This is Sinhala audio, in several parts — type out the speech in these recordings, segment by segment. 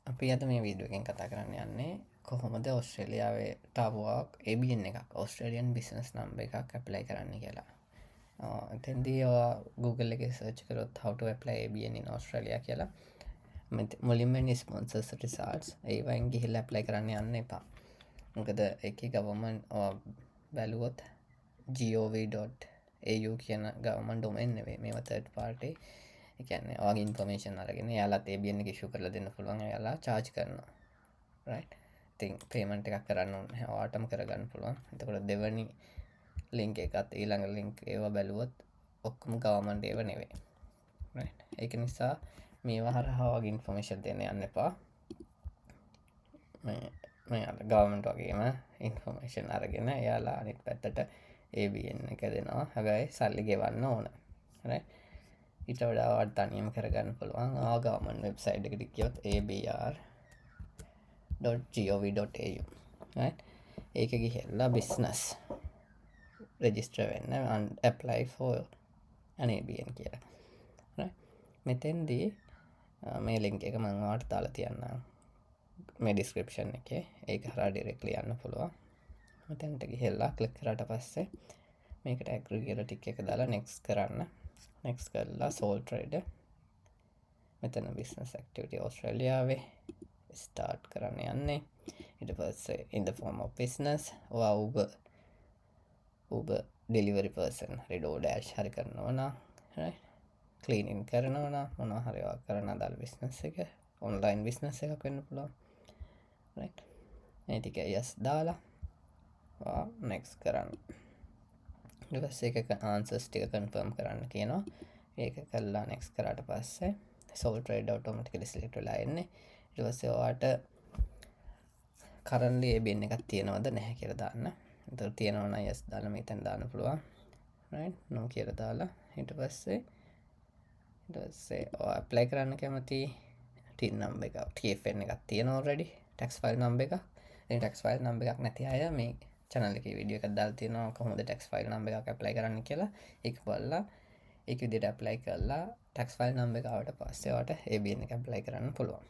අපි අද මේ වීඩියෝ එකෙන් කතා කරන්න යන්නේ කොහොමද ඕස්ට්‍රේලියාවේ ටාවක් ABN එකක් ඕස්ට්‍රේලියන් බිස්නස් නම්බර් එකක් ඇප්ලයි කරන්න කියලා. එතෙන්දී ඔයා Google එකේ සර්ච් කරොත් how to apply ABN in Australia කියලා මුලින්ම ස්පොන්සර්ස් රිසල්ට්ස් ඒ වයින් ගිහිල්ලා ඇප්ලයි කරන්න යන්න එපා. මොකද ඒකේ ගවර්න්මන්ට් බැලුවොත් gov.au කියන ගවර්න්මන්ට් ඩොමේන් නෙවෙයි මේවා තර්ඩ් පාර්ටි. ඒ කියන්නේ ඔයාගේ ඉන්ෆර්මේෂන් අරගෙන එයාලත් ABN එක ඉෂුව කරලා දෙන්න පුළුවන්. එයාලා charge කරනවා. right. ඉතින් payment එකක් කරන්න ඕනේ නැහැ. ඔයාටම කරගන්න පුළුවන්. එතකොට දෙවනි link එකත් ඊළඟ link ඒවා බැලුවොත් ඔක්කොම ගවර්න්මන්ට් ඒවා නෙවෙයි. right. ඒක නිසා මේවා හරහා ඔයාගේ ඉන්ෆර්මේෂන් දෙන්න යන්න එපා. මේ ගවර්න්මන්ට් වගේම ඉන්ෆර්මේෂන් අරගෙන එයාලා අනිත් පැත්තට ABN එක දෙනවා. හැබැයි සල්ලි ගෙවන්න ඕන. right. ඊට වඩා ඔයාට තනියම කරගන්න පුළුවන්. ගවර්න්මන්ට් වෙබ්සයිට් එකට ගියොත් abr.gov.au right. ඒක ගිහිල්ලා business register වෙන්න and apply for an ABN කියලා. right. මෙතෙන්දී මේ link එක මම ඔයාලට දාලා තියන්නම් මේ description එකේ. ඒක හරහා directly යන්න පුළුවන්. මෙතෙන්ට ගිහිල්ලා click කරාට පස්සේ මේකට agree කියලා tick එක දාලා next කරන්න. next කරලා sole trader මෙතන business activity Australiaවේ start කරන්න යන්නේ. ඊට පස්සේ in the form of business ඔයා Uber delivery person හරි DoorDash හරි කරනවා නම් right. cleaning කරනවා නම් මොනවා හරි ඔයා කරන අදාළ business එක online business එකක් වෙන්න පුළුවන්. right. මේ ටික yes දාලා ඔයා next කරන්න. ඊට පස්සේ ඒක answers ටික confirm කරන්න කියනවා. ඒක කළා next කරාට පස්සේ sole trader automatically select වෙලා එන්නේ. ඊට පස්සේ ඔයාට currently ABN එකක් තියෙනවද නැහැ කියලා දාන්න. ඒතර තියෙනවා නම් yes දාලා මෙතෙන් දාන්න පුළුවන්. right. no කියලා දාලා ඊට පස්සේ ඔයා apply කරන්න කැමති TIN number එක TFN එකක් තියෙනවා already. tax file number එක. ඉතින් tax file number එකක් නැති අය මේ channel එකේ වීඩියෝ එකක් දාලා තියෙනවා කොහොමද tax file number එකක් apply කරන්න කියලා. ඒක බලලා ඒක විදිහට apply කරලා tax file number එක ආවට පස්සේ ඔයාට ABN එක apply කරන්න පුළුවන්.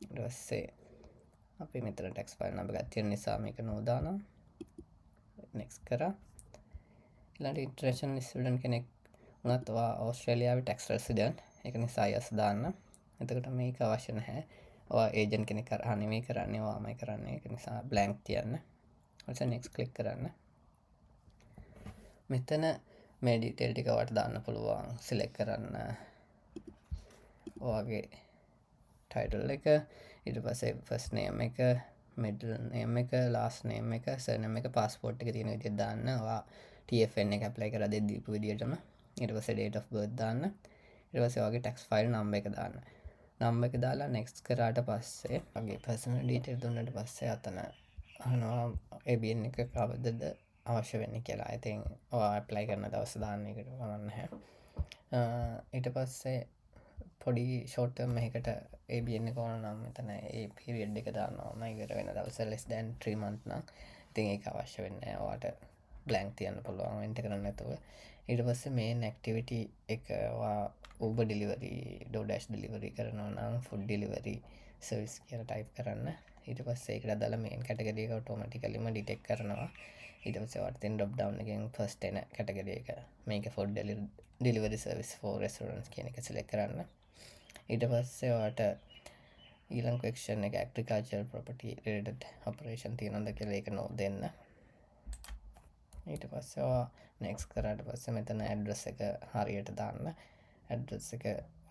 ඊට පස්සේ අපි මෙතන tax file number එකක් තියෙන නිසා මේක no දානවා. next කරා. ඊළඟට international student කෙනෙක් වුණත් ඔයා ඕස්ට්‍රේලියාවේ tax resident. ඒක නිසා yes දාන්න. එතකොට මේක අවශ්‍ය නැහැ. ඔයා agent කෙනෙක් කරා නෙමෙයි කරන්නේ ඔයාමයි කරන්නේ. ඒක නිසා blank තියන්න. ඊට next click කරන්න. මෙතන මේ detail ටික ඔයාලට දාන්න පුළුවන්. select කරන්න ඔයාගේ title එක, ඊට පස්සේ first name එක, middle name එක, last name එක, surname එක, passport එක තියෙන විදිහට දාන්න. ඔයා TFN එක apply කරලා දීපු විදිහටම. ඊට පස්සේ date of birth දාන්න. ඊට පස්සේ ඔයාගේ tax file number එක දාන්න. number එක දාලා next කරාට පස්සේ ඔයාගේ personal detail දුන්නාට පස්සේ අතන අහනවා ABN එක කවදද අවශ්‍ය වෙන්නේ කියලා. I think ඔයා apply කරන දවස දාන්න එකට කමක් නැහැ. ඊට පස්සේ පොඩි short term එකකට ABN එක ඕන නම් මෙතන ඒ period එක දාන්න ඕන. ඉවර වෙන දවස less than 3 month නම් ඉතින් ඒක අවශ්‍ය වෙන්නේ නැහැ. ඔයාට blank තියන්න පුළුවන් වෙන්ට කරන්න නැතුව. ඊට පස්සේ main activity එක ඔයා Uber delivery, DoorDash delivery කරනවා නම් food delivery service කියලා type කරන්න. ඊට පස්සේ ඒකට දාලා main category එක automaticallyම detect කරනවා. ඊට පස්සේ ඔයාට තියෙන drop down එකෙන් first එන category එක මේක food delivery service for restaurants කියන එක select කරන්න. ඊට පස්සේ ඔයාට ඊළඟ question එක agricultural property related operation තියෙනවද කියලා ඒක no දෙන්න. ඊට පස්සේ ඔයා next කරාට පස්සේ මෙතන address එක හරියට දාන්න. address එක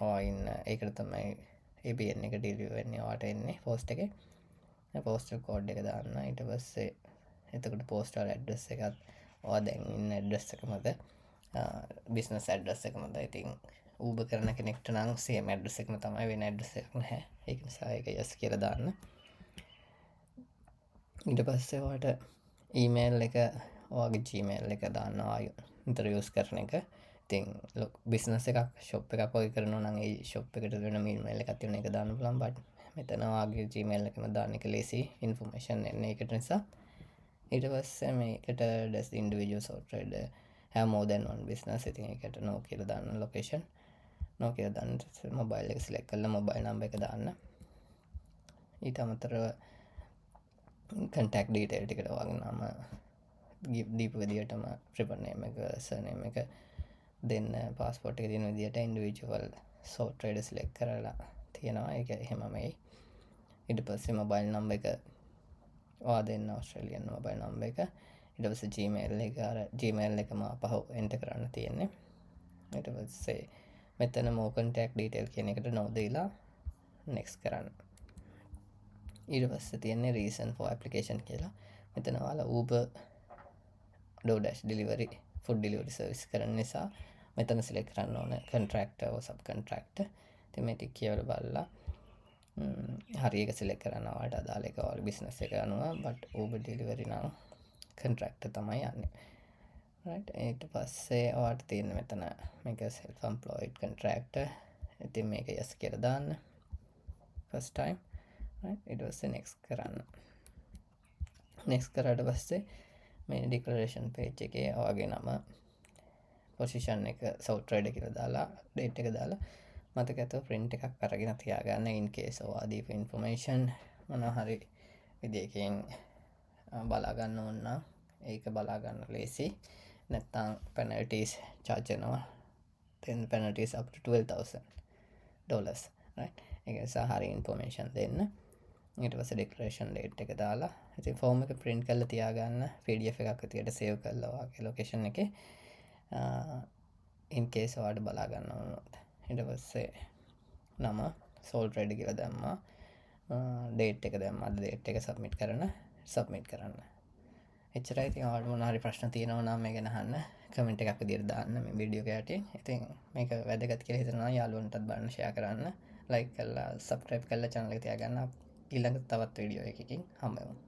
ඔයා ඉන්න ඒකට තමයි ABN එක deliver වෙන්නේ ඔයාට එන්නේ post එකේ. postal code එක දාන්න. ඊට පස්සේ එතකොට postal address එකත් ඔයා දැන් ඉන්න address එකමද business address එකමද. ඉතින් Uber කරන කෙනෙක්ට නම් same address එකම තමයි, වෙන address එකක් නැහැ. ඒක නිසා ඒක yes කියලා දාන්න. ඊට පස්සේ ඔයාට email එක ඔයාගේ Gmail එක දාන්න නිතර use කරන එක. ඉතින් business එකක් shop එකක් වගේ කරනවා නම් ඒ shop එකට වෙන email එකක් තියෙන එක දාන්න පුළුවන්. but මෙතන ඔයාගේ Gmail එකම දාන්න එක ලේසි information එන්නේ ඒකට නිසා. ඊට පස්සේ මේකට does the individual sole trader have more than one business. ඉතින් ඒකට no කියලා දාන්න. location no කියලා දාන්න. mobile එක select කරලා mobile number එක දාන්න. ඊට අමතරව කන්ටැක්ට් ඩීටේල් ටිකට වගේම දීපු විදිහටම ට්‍රිපල් නේම් එක සර්නේම් එක දෙන්න පාස්පෝර්ට් එක තියෙන විදිහට ඉන්ඩිවිජුවල් සෝල් ට්‍රේඩර් සිලෙක්ට් කරලා තියෙනවා. ඒක එහෙමමයි. ඊට පස්සේ මොබයිල් නම්බර් එක ඔයා දෙන්න ඕස්ට්‍රේලියන් මොබයිල් නම්බර් එක. ඊට පස්සේ Gmail එක Gmail එකම අපහු එන්ටර් කරන්න තියෙන්නේ. ඊට පස්සේ මෙතන more contact detail කියන එකට no දීලා next කරන්න. ඊට පස්සේ තියෙන්නේ reason for application කියලා. මෙතන ඔයාලා Uber DoorDash delivery food delivery service කරන නිසා මෙතන select කරන්න ඕන contractor or subcontractor. ඉතින් මේ ටික කියලා බලලා හරි එක select කරන්න ඔයාලට අදාළ එක ඔයාලගේ business එක අනුව but Uber delivery නම් contractor තමයි යන්නේ. right ඊට පස්සේ ඔයාලට තියෙන මෙතන මේක self employed contractor. ඉතින් මේක yes කියලා දාන්න first time. right ඊට පස්සේ next කරන්න. next කරාට පස්සේ මේ declaration page එකේ ඔයාගේ නම position එක sole trader කියලා දාලා date එක දාලා මතක ඇතුව print එකක් අරගෙන තියාගන්න in case ඔයා දීපු information මොනවා හරි විදියකින් බලා ගන්න ඕන නම් ඒක බලා ගන්න ලේසි. නැත්නම් penalties charge වෙනවා. then penalties up to $12,000. right ඒක නිසා හරි information දෙන්න. ඊට පස්සේ declaration date එක දාලා ඉතින් form එක print කරලා තියාගන්න PDF එකක් විදියට save කරලා ඔයාගේ location එකේ in case ඔයාලට බලා ගන්න ඕනොත්. ඊට පස්සේ නම sole trader කියලා දැම්මා. date එක දැම්මා. date එක submit කරන්න. එච්චරයි. ඉතින් ඔයාලට මොනවා හරි ප්‍රශ්න තියෙනවා නම් මේ ගැන අහන්න comment එකක් විදියට දාන්න මේ වීඩියෝ එක යටින්. ඉතින් මේක වැදගත් කියලා හිතනවා යාළුවන්ටත් බලන්න share කරන්න. like කරලා subscribe කරලා channel එක තියාගන්න. ඊළඟ තවත් වීඩියෝ එකකින් හම්බ වෙමු.